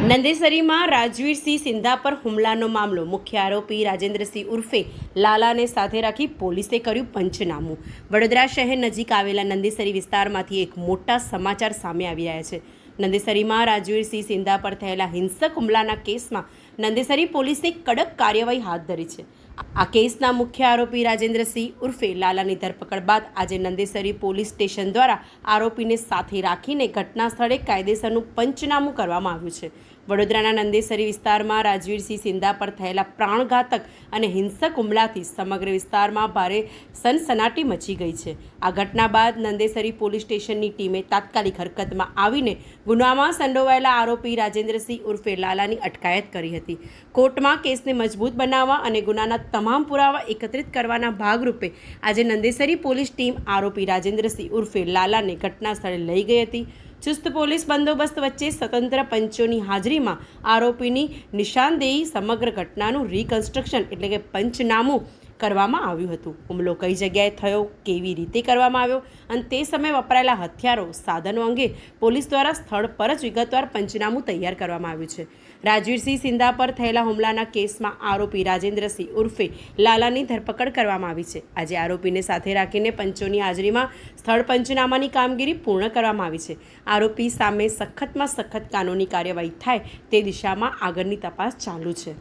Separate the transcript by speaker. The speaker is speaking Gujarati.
Speaker 1: નંદેસરીમાં રાજવીરસિંહ સિંધા પર હુમલાનો મામલો. મુખ્ય આરોપી રાજેન્દ્રસિંહ ઉર્ફે લાલાને સાથે રાખી પોલીસે કર્યું પંચનામું. વડોદરા શહેર નજીક આવેલા નંદેસરી વિસ્તારમાંથી એક મોટા સમાચાર સામે આવી રહ્યા છે. નંદેસરીમાં રાજવીરસિંહ સિંધા પર થયેલા હિંસક હુમલાના કેસમાં નંદેસરી પોલીસે કડક કાર્યવાહી હાથ ધરી છે. આ કેસના મુખ્ય આરોપી રાજેન્દ્રસિંહ ઉર્ફે લાલાની ધરપકડ બાદ આજે નંદેસરી પોલીસ સ્ટેશન દ્વારા આરોપીને સાથે રાખીને ઘટના સ્થળે કાયદેસરનું પંચનામું કરવામાં આવ્યું છે. વડોદરાના નંદેસરી વિસ્તારમાં રાજવીરસિંહ સિંધા પર થયેલા પ્રાણઘાતક અને હિંસક હુમલાથી સમગ્ર વિસ્તારમાં ભારે સનસનાટી મચી ગઈ છે. આ ઘટના બાદ નંદેસરી પોલીસ સ્ટેશનની ટીમે તાત્કાલિક હરકતમાં આવીને ગુનામાં સંડોવાયેલા આરોપી રાજેન્દ્રસિંહ ઉર્ફે લાલાની અટકાયત કરી હતી. કોર્ટમાં કેસને મજબૂત બનાવવા અને ગુનાના તમામ પુરાવા એકત્રિત કરવાના ભાગરૂપે આજે નંદેસરી પોલીસ ટીમ આરોપી રાજેન્દ્રસિંહ ઉર્ફે લાલાને ઘટના સ્થળે લઈ ગઈ હતી. ચુસ્ત પોલીસ બંદોબસ્ત વચ્ચે સ્વતંત્ર પંચોની હાજરીમાં આરોપીની નિશાનદેહી સમગ્ર ઘટનાનું રિકન્સ્ટ્રક્શન એટલે કે પંચનામું કરવામાં આવ્યું હતું. હુમલો કઈ જગ્યાએ થયો, કેવી રીતે કરવામાં આવ્યો અને તે સમયે વપરાયેલા હથિયારો, સાધનો અંગે પોલીસ દ્વારા સ્થળ પર જ વિગતવાર પંચનામું તૈયાર કરવામાં આવ્યું છે. રાજવીરસિંહ સિંધા પર થયેલા હુમલાના કેસમાં આરોપી રાજેન્દ્રસિંહ ઉર્ફે લાલાની ધરપકડ કરવામાં આવી છે. આજે આરોપીને સાથે રાખીને પંચોની હાજરીમાં સ્થળ પંચનામાની કામગીરી પૂર્ણ કરવામાં આવી છે. આરોપી સામે સખતમાં સખત કાનૂની કાર્યવાહી થાય તે દિશામાં આગળની તપાસ ચાલુ છે.